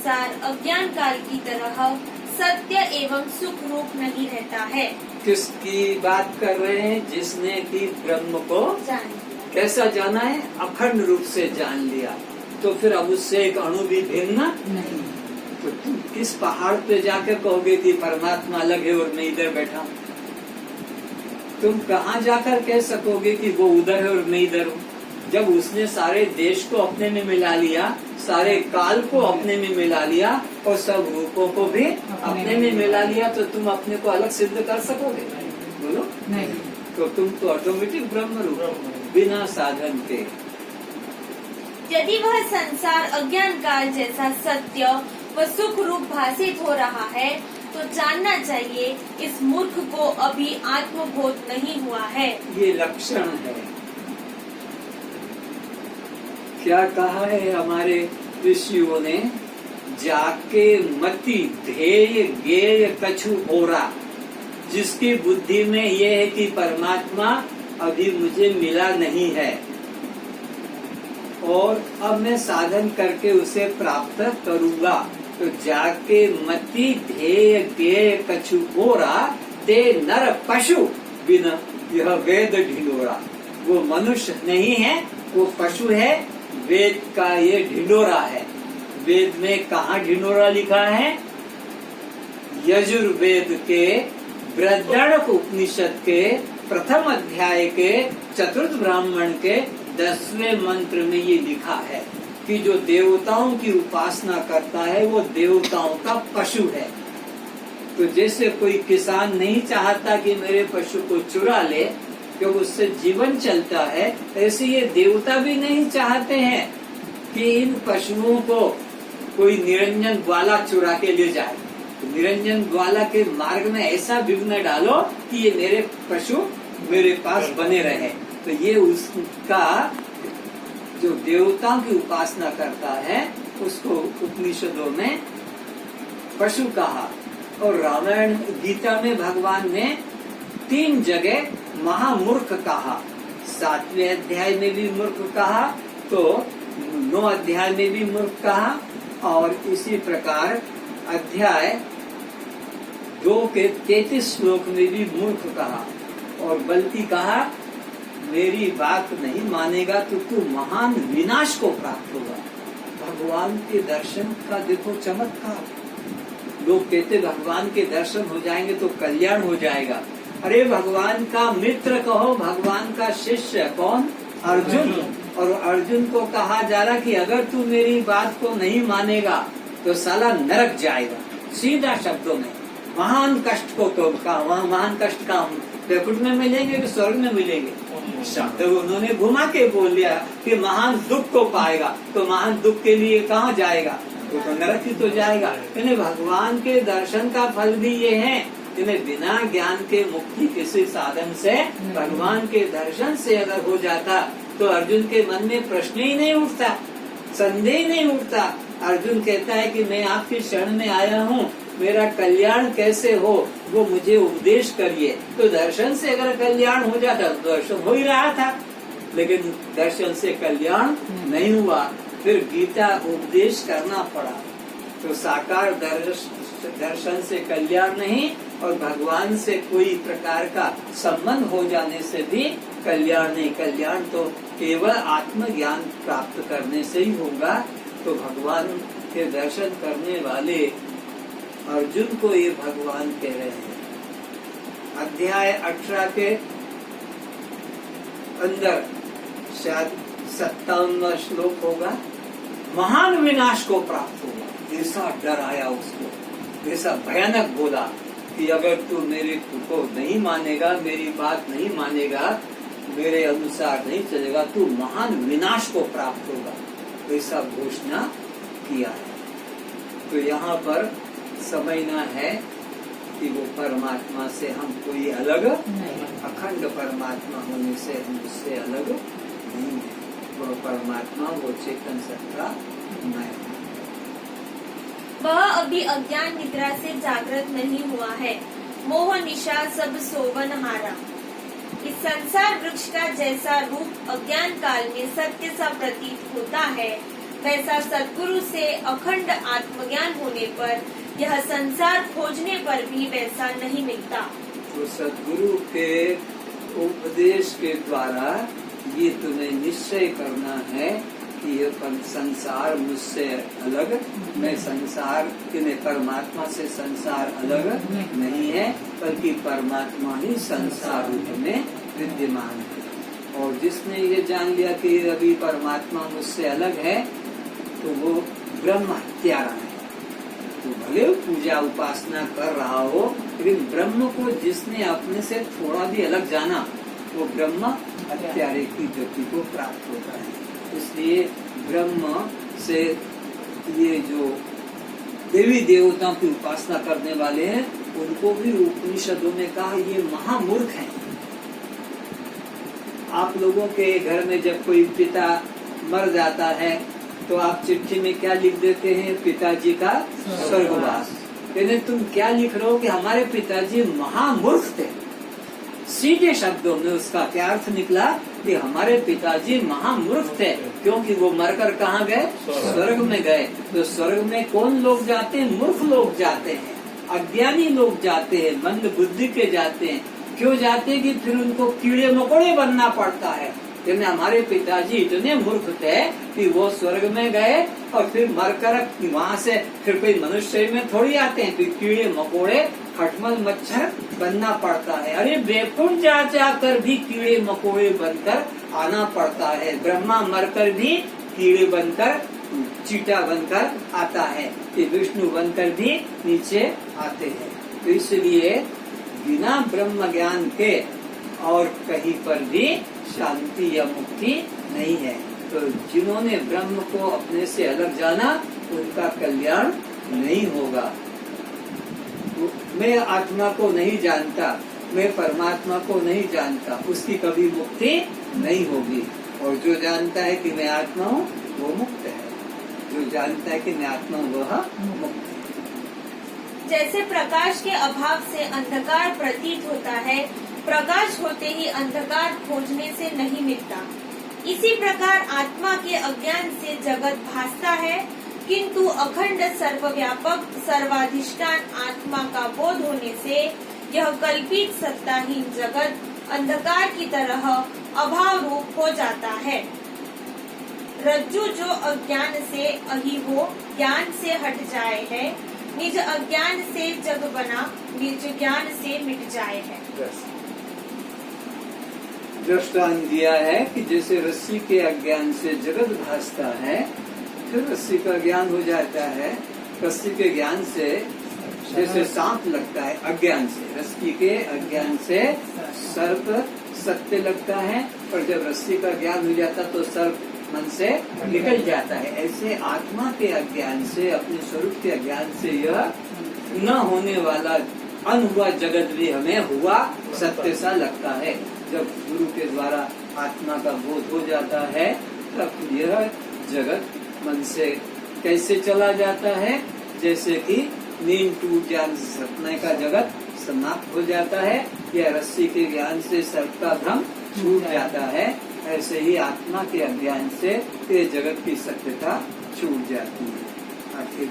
संसार अज्ञान काल की तरह सत्य एवं सुख रूप नहीं रहता है। किसकी बात कर रहे हैं? जिसने कि ब्रह्म को जान लिया। कैसा जाना है? अखंड रूप से जान लिया। तो फिर अब उससे एक अणु भी भिन्न नहीं। तो तुम किस पहाड़ पे जाकर कहोगे कि परमात्मा अलग है और मैं इधर बैठा हूँ? तुम कहाँ जाकर कह सकोगे कि वो उधर है और मैं इधर हूँ? जब उसने सारे देश को अपने में मिला लिया, सारे काल को अपने में मिला लिया और सब रूपों को भी अपने में मिला लिया, तो तुम अपने को अलग सिद्ध कर सकोगे? बोलो नहीं। तो तुम तो ऑटोमेटिक ब्रह्म रूप बिना साधन के। यदि वह संसार अज्ञान काल जैसा सत्य व सुख रूप भासित हो रहा है तो जानना चाहिए इस मूर्ख को अभी आत्मबोध नहीं हुआ है। ये लक्षण है। क्या कहा है हमारे ऋषियों ने? जाके मति ध्येय गेय कछु ओरा। जिसकी बुद्धि में ये है कि परमात्मा अभी मुझे मिला नहीं है और अब मैं साधन करके उसे प्राप्त करूंगा, तो जाके मति ध्येय गेय कछु ओरा ते नर पशु बिना यह वेद ढिंडोरा। वो मनुष्य नहीं है, वो पशु है। वेद का ये ढिंडोरा है। वेद में कहाँ ढिंडोरा लिखा है? यजुर्वेद के बृहदारण्यक उपनिषद के प्रथम अध्याय के चतुर्थ ब्राह्मण के 10वें मंत्र में ये लिखा है कि जो देवताओं की उपासना करता है वो देवताओं का पशु है। तो जैसे कोई किसान नहीं चाहता कि मेरे पशु को चुरा ले क्योंकि उससे जीवन चलता है, ऐसे ये देवता भी नहीं चाहते हैं कि इन पशुओं को कोई निरंजन ग्वाला चुरा के ले जाए। तो निरंजन ग्वाला के मार्ग में ऐसा विघ्न डालो कि ये मेरे पशु मेरे पास बने रहे। तो ये उसका जो देवताओं की उपासना करता है उसको उपनिषदों में पशु कहा। और रामायण गीता में भगवान ने 3 जगह महामूर्ख कहा। 7वें अध्याय में भी मूर्ख कहा, तो 9 अध्याय में भी मूर्ख कहा, और इसी प्रकार अध्याय 2 के 33 श्लोक में भी मूर्ख कहा। और बल्कि कहा मेरी बात नहीं मानेगा तो तू महान विनाश को प्राप्त होगा। भगवान के दर्शन का देखो चमत्कार। लोग कहते भगवान के दर्शन हो जाएंगे तो कल्याण हो जाएगा। अरे भगवान का मित्र कहो, भगवान का शिष्य कौन? अर्जुन। और अर्जुन को कहा जा रहा कि अगर तू मेरी बात को नहीं मानेगा तो साला नरक जाएगा। सीधा शब्दों में महान कष्ट को तो महान कष्ट का वैकुंठ में मिलेंगे कि स्वर्ग में मिलेंगे? तो उन्होंने घुमा के बोल दिया कि महान दुख को पाएगा, तो महान दुख के लिए कहाँ जाएगा? तो नरक ही तो जाएगा। यानी भगवान के दर्शन का फल भी ये है कि बिना ज्ञान के मुक्ति किसी साधन से भगवान के दर्शन से अगर हो जाता तो अर्जुन के मन में प्रश्न ही नहीं उठता, संदेह नहीं उठता। अर्जुन कहता है कि मैं आपकी शरण में आया हूँ, मेरा कल्याण कैसे हो वो मुझे उपदेश करिए। तो दर्शन से अगर कल्याण हो जाता तो दर्शन हो ही रहा था, लेकिन दर्शन से कल्याण नहीं हुआ। फिर गीता उपदेश करना पड़ा। तो साकार दर्शन से कल्याण नहीं और भगवान से कोई प्रकार का संबंध हो जाने से भी कल्याण नहीं। कल्याण तो केवल आत्मज्ञान प्राप्त करने से ही होगा। तो भगवान के दर्शन करने वाले अर्जुन को ये भगवान कह रहे हैं। अध्याय 18 के अंदर शायद 57वां श्लोक होगा, महान विनाश को प्राप्त होगा। ऐसा डर आया उसको, ऐसा भयानक बोला कि अगर तू मेरे को नहीं मानेगा, मेरी बात नहीं मानेगा, मेरे अनुसार नहीं चलेगा, तू महान विनाश को प्राप्त होगा। ऐसा घोषणा किया है। तो यहाँ पर समझना है कि वो परमात्मा से हम कोई अलग अखंड परमात्मा होने से हम उससे अलग नहीं है। वह परमात्मा वो चेतन सत्ता मैं। वह अभी अज्ञान निद्रा से जागृत नहीं हुआ है, मोह निशा सब सोवन हारा। इस संसार वृक्ष का जैसा रूप अज्ञान काल में सत्य सा प्रतीत होता है, वैसा सद्गुरु से अखंड आत्मज्ञान होने पर यह संसार खोजने पर भी वैसा नहीं मिलता। तो सद्गुरु के उपदेश के द्वारा ये तुम्हें निश्चय करना है कि ये संसार मुझसे अलग, मैं संसार के परमात्मा से संसार अलग नहीं है, बल्कि परमात्मा ही संसार रूप में विद्यमान है। और जिसने ये जान लिया कि अभी परमात्मा मुझसे अलग है, तो वो ब्रह्म हत्यारा है। तो भले पूजा उपासना कर रहा हो, लेकिन ब्रह्म को जिसने अपने से थोड़ा भी अलग जाना, वो ब्रह्म हत्यारे की गति को प्राप्त होता है। इसलिए ब्रह्म से ये जो देवी देवताओं की उपासना करने वाले हैं, उनको भी उपनिषदों में कहा ये महामूर्ख हैं। आप लोगों के घर में जब कोई पिता मर जाता है, तो आप चिट्ठी में क्या लिख देते हैं? पिताजी का स्वर्गवास। यानी तुम क्या लिख रहे हो कि हमारे पिताजी महामूर्ख थे। सीधे शब्दों में उसका क्या अर्थ निकला कि हमारे पिताजी महामूर्ख थे, क्योंकि वो मरकर कहाँ गए? स्वर्ग में गए। तो स्वर्ग में कौन लोग जाते हैं? मूर्ख लोग जाते हैं, अज्ञानी लोग जाते हैं, मंद बुद्धि के जाते हैं। क्यों जाते हैं? कि फिर उनको कीड़े मकोड़े बनना पड़ता है। क्योंकि हमारे पिताजी इतने मूर्ख थे कि वो स्वर्ग में गए और फिर मरकर वहाँ से फिर कोई मनुष्य में थोड़ी आते हैं, फिर कीड़े मकोड़े खटमल मच्छर बनना पड़ता है। अरे बेकुंठ जाकर भी कीड़े मकोड़े बनकर आना पड़ता है। ब्रह्मा मरकर भी कीड़े बनकर, चीटा बनकर आता है, कि विष्णु बनकर भी नीचे आते हैं। तो इसलिए बिना ब्रह्म ज्ञान के और कहीं पर भी शांति या मुक्ति नहीं है। तो जिन्होंने ब्रह्म को अपने से अलग जाना, उनका कल्याण नहीं होगा। मैं आत्मा को नहीं जानता, मैं परमात्मा को नहीं जानता, उसकी कभी मुक्ति नहीं होगी। और जो जानता है कि मैं आत्मा हूँ, वो मुक्त है। जो जानता है कि मैं आत्मा हूँ, वह मुक्त है। जैसे प्रकाश के अभाव से अंधकार प्रतीत होता है, प्रकाश होते ही अंधकार खोजने से नहीं मिलता। इसी प्रकार आत्मा के अज्ञान से जगत भासता है, किंतु अखंड सर्वव्यापक सर्वाधिष्ठान आत्मा का बोध होने से यह कल्पित सत्ताहीन जगत अंधकार की तरह अभाव रूप हो जाता है। रज्जु जो अज्ञान से अही हो ज्ञान से हट जाए है, निज अज्ञान से जग बना निज ज्ञान से मिट जाए है। दृष्टांत दिया है कि जैसे रस्सी के अज्ञान से जगत भासता है, फिर रस्सी का ज्ञान हो जाता है। रस्सी के ज्ञान से जैसे सांप लगता है अज्ञान से, रस्सी के अज्ञान से सर्प सत्य लगता है, और जब रस्सी का ज्ञान हो जाता तो सर्प मन से निकल जाता है। ऐसे आत्मा के अज्ञान से, अपने स्वरूप के अज्ञान से यह न होने वाला अनहुआ जगत भी हमें हुआ सत्य सा लगता है। जब गुरु के द्वारा आत्मा का बोध हो जाता है, तब यह जगत मन से कैसे चला जाता है? जैसे कि नींद टूट जाने से सपने का जगत समाप्त हो जाता है, या रस्सी के ज्ञान से सर्प का भ्रम छूट जाता है। ऐसे ही आत्मा के अज्ञान से ये जगत की सत्यता छूट जाती है। आखिर